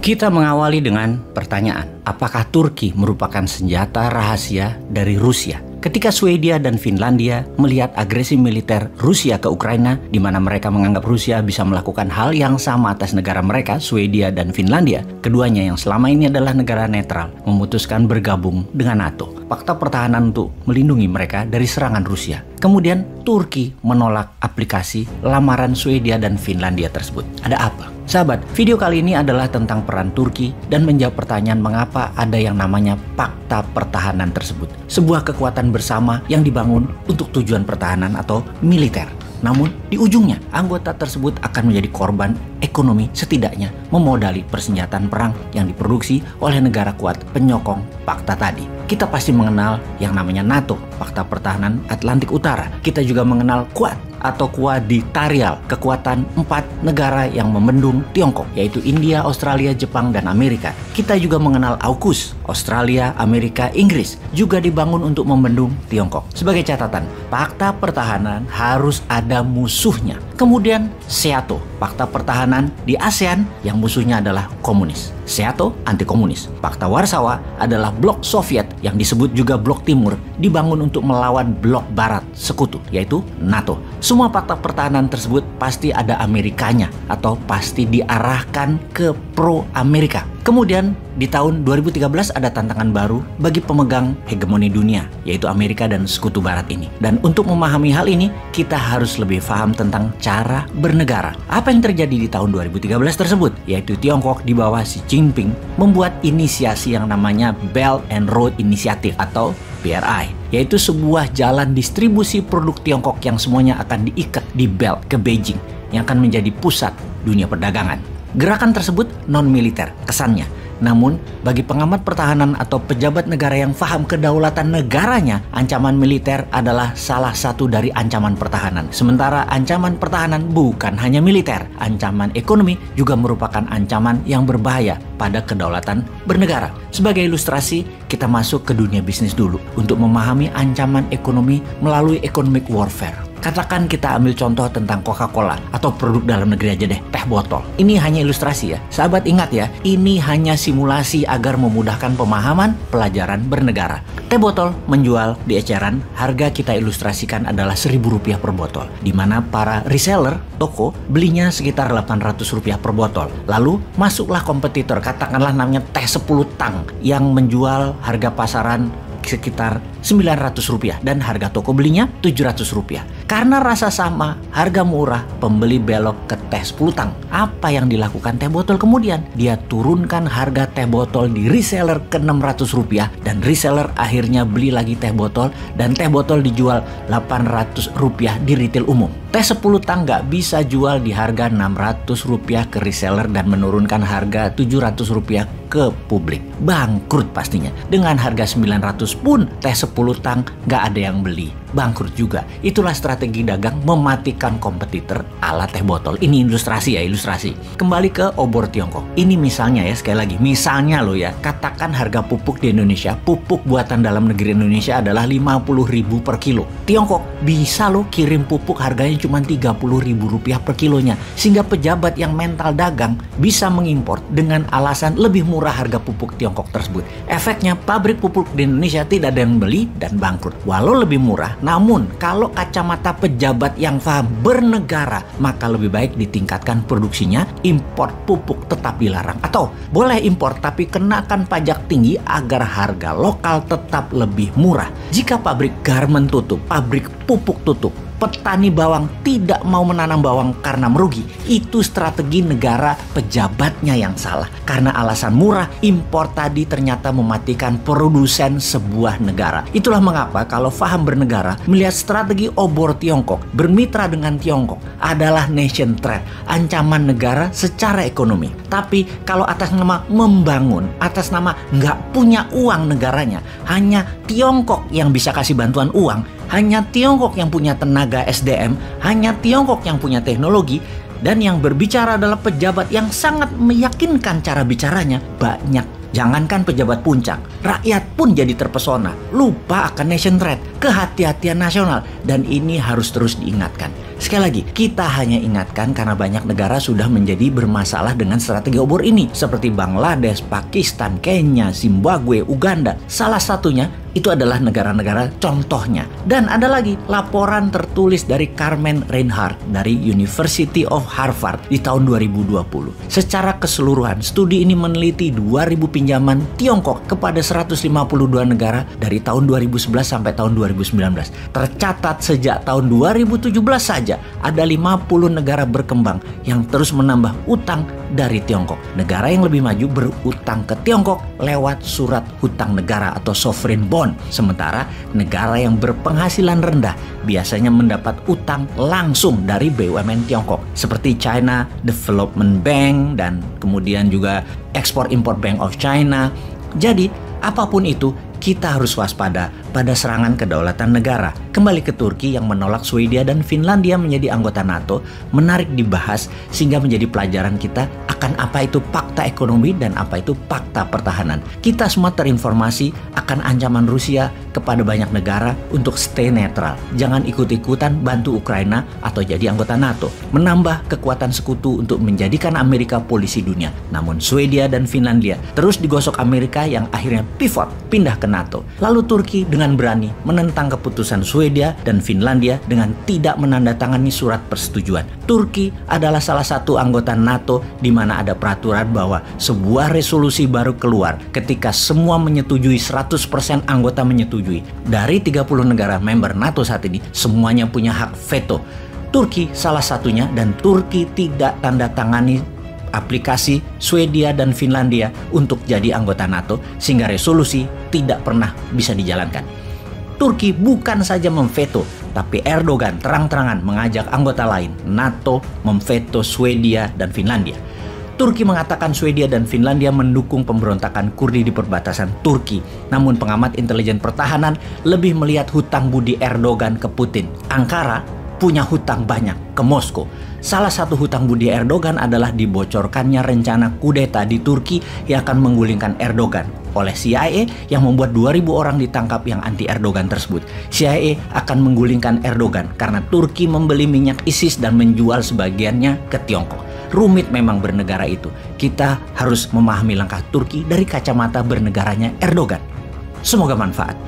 Kita mengawali dengan pertanyaan, apakah Turki merupakan senjata rahasia dari Rusia? Ketika Swedia dan Finlandia melihat agresi militer Rusia ke Ukraina, di mana mereka menganggap Rusia bisa melakukan hal yang sama atas negara mereka, Swedia dan Finlandia, keduanya yang selama ini adalah negara netral, memutuskan bergabung dengan NATO. Fakta pertahanan untuk melindungi mereka dari serangan Rusia. Kemudian Turki menolak aplikasi lamaran Swedia dan Finlandia tersebut. Ada apa? Sahabat, video kali ini adalah tentang peran Turki dan menjawab pertanyaan mengapa ada yang namanya Fakta Pertahanan tersebut. Sebuah kekuatan bersama yang dibangun untuk tujuan pertahanan atau militer. Namun, di ujungnya, anggota tersebut akan menjadi korban ekonomi, setidaknya memodali persenjataan perang yang diproduksi oleh negara kuat penyokong fakta tadi. Kita pasti mengenal yang namanya NATO, Fakta Pertahanan Atlantik Utara. Kita juga mengenal Quad atau Quadrilateral, kekuatan 4 negara yang membendung Tiongkok, yaitu India, Australia, Jepang, dan Amerika. Kita juga mengenal AUKUS, Australia, Amerika, Inggris, juga dibangun untuk membendung Tiongkok. Sebagai catatan, fakta pertahanan harus ada musuhnya. Kemudian SEATO, fakta pertahanan di ASEAN yang musuhnya adalah komunis. SEATO anti komunis. Fakta Warsawa adalah blok Soviet yang disebut juga blok Timur, dibangun untuk melawan blok Barat sekutu, yaitu NATO. Semua fakta pertahanan tersebut pasti ada Amerikanya atau pasti diarahkan ke pro-Amerika. Kemudian di tahun 2013 ada tantangan baru bagi pemegang hegemoni dunia, yaitu Amerika dan sekutu barat ini. Dan untuk memahami hal ini, kita harus lebih paham tentang cara bernegara. Apa yang terjadi di tahun 2013 tersebut? Yaitu Tiongkok di bawah Xi Jinping membuat inisiasi yang namanya Belt and Road Initiative atau BRI, yaitu sebuah jalan distribusi produk Tiongkok yang semuanya akan diikat di belt ke Beijing yang akan menjadi pusat dunia perdagangan. Gerakan tersebut non-militer kesannya. Namun, bagi pengamat pertahanan atau pejabat negara yang paham kedaulatan negaranya, ancaman militer adalah salah satu dari ancaman pertahanan. Sementara ancaman pertahanan bukan hanya militer, ancaman ekonomi juga merupakan ancaman yang berbahaya pada kedaulatan bernegara. Sebagai ilustrasi, kita masuk ke dunia bisnis dulu untuk memahami ancaman ekonomi melalui economic warfare. Katakan kita ambil contoh tentang Coca-Cola atau produk dalam negeri aja deh, teh botol. Ini hanya ilustrasi ya. Sahabat ingat ya, ini hanya simulasi agar memudahkan pemahaman pelajaran bernegara. Teh botol menjual di eceran, harga kita ilustrasikan adalah Rp1.000 per botol. Di mana para reseller, toko, belinya sekitar Rp800 per botol. Lalu masuklah kompetitor, katakanlah namanya teh 10 tang yang menjual harga pasaran sekitar Rp900 dan harga toko belinya Rp700. Karena rasa sama, harga murah, pembeli belok ke teh 10 tang. Apa yang dilakukan teh botol kemudian? Dia turunkan harga teh botol di reseller ke Rp600 dan reseller akhirnya beli lagi teh botol dan teh botol dijual Rp800 di retail umum. Teh 10 tang nggak bisa jual di harga Rp600 ke reseller dan menurunkan harga Rp700 ke publik. Bangkrut pastinya. Dengan harga Rp900 pun teh 10 tang nggak ada yang beli. Bangkrut juga. Itulah strategi dagang mematikan kompetitor ala teh botol. Ini ilustrasi ya, ilustrasi. Kembali ke obor Tiongkok. Ini misalnya ya, sekali lagi. Misalnya lo ya, katakan harga pupuk di Indonesia, pupuk buatan dalam negeri Indonesia adalah Rp50.000 per kilo. Tiongkok bisa lo kirim pupuk harganya cuma Rp30.000 per kilonya. Sehingga pejabat yang mental dagang bisa mengimpor dengan alasan lebih murah harga pupuk Tiongkok tersebut. Efeknya pabrik pupuk di Indonesia tidak ada yang beli dan bangkrut. Walau lebih murah, namun kalau kacamata pejabat yang paham bernegara, maka lebih baik ditingkatkan produksinya, impor pupuk tetap dilarang. Atau boleh impor tapi kenakan pajak tinggi agar harga lokal tetap lebih murah. Jika pabrik garmen tutup, pabrik pupuk tutup, petani bawang tidak mau menanam bawang karena merugi. Itu strategi negara pejabatnya yang salah. Karena alasan murah, impor tadi ternyata mematikan produsen sebuah negara. Itulah mengapa kalau paham bernegara, melihat strategi obor Tiongkok, bermitra dengan Tiongkok adalah nation threat, ancaman negara secara ekonomi. Tapi kalau atas nama membangun, atas nama nggak punya uang negaranya, hanya Tiongkok yang bisa kasih bantuan uang, hanya Tiongkok yang punya tenaga SDM, hanya Tiongkok yang punya teknologi, dan yang berbicara adalah pejabat yang sangat meyakinkan cara bicaranya, banyak. Jangankan pejabat puncak, rakyat pun jadi terpesona, lupa akan nation threat, kehati-hatian nasional, dan ini harus terus diingatkan. Sekali lagi, kita hanya ingatkan karena banyak negara sudah menjadi bermasalah dengan strategi obor ini, seperti Bangladesh, Pakistan, Kenya, Zimbabwe, Uganda. Salah satunya itu adalah negara-negara contohnya. Dan ada lagi laporan tertulis dari Carmen Reinhardt dari University of Harvard di tahun 2020. Secara keseluruhan, studi ini meneliti 2.000 pinjaman Tiongkok kepada 152 negara dari tahun 2011 sampai tahun 2019. Tercatat sejak tahun 2017 saja ada 50 negara berkembang yang terus menambah utang dari Tiongkok. Negara yang lebih maju berutang ke Tiongkok lewat surat hutang negara atau sovereign bond. Sementara negara yang berpenghasilan rendah biasanya mendapat utang langsung dari BUMN Tiongkok seperti China Development Bank dan kemudian juga Export-Import Bank of China. Jadi apapun itu, kita harus waspada pada serangan kedaulatan negara. Kembali ke Turki yang menolak Swedia dan Finlandia menjadi anggota NATO, menarik dibahas sehingga menjadi pelajaran kita akan apa itu fakta ekonomi dan apa itu fakta pertahanan. Kita semua terinformasi akan ancaman Rusia kepada banyak negara untuk stay netral. Jangan ikut-ikutan bantu Ukraina atau jadi anggota NATO, menambah kekuatan sekutu untuk menjadikan Amerika polisi dunia. Namun Swedia dan Finlandia terus digosok Amerika yang akhirnya pivot, pindah ke NATO. Lalu Turki dengan berani menentang keputusan Swedia dan Finlandia dengan tidak menandatangani surat persetujuan. Turki adalah salah satu anggota NATO di mana ada peraturan bahwa sebuah resolusi baru keluar ketika semua menyetujui, 100% anggota menyetujui. Dari 30 negara member NATO saat ini, semuanya punya hak veto. Turki salah satunya, dan Turki tidak tanda tangani aplikasi Swedia dan Finlandia untuk jadi anggota NATO sehingga resolusi tidak pernah bisa dijalankan. Turki bukan saja memveto, tapi Erdogan terang-terangan mengajak anggota lain NATO memveto Swedia dan Finlandia. Turki mengatakan Swedia dan Finlandia mendukung pemberontakan Kurdi di perbatasan Turki. Namun pengamat intelijen pertahanan lebih melihat hutang budi Erdogan ke Putin. Ankara punya hutang banyak ke Moskow. Salah satu hutang budi Erdogan adalah dibocorkannya rencana kudeta di Turki yang akan menggulingkan Erdogan oleh CIA yang membuat 2.000 orang ditangkap yang anti Erdogan tersebut. CIA akan menggulingkan Erdogan karena Turki membeli minyak ISIS dan menjual sebagiannya ke Tiongkok. Rumit memang bernegara itu. Kita harus memahami langkah Turki dari kacamata bernegaranya Erdogan. Semoga manfaat.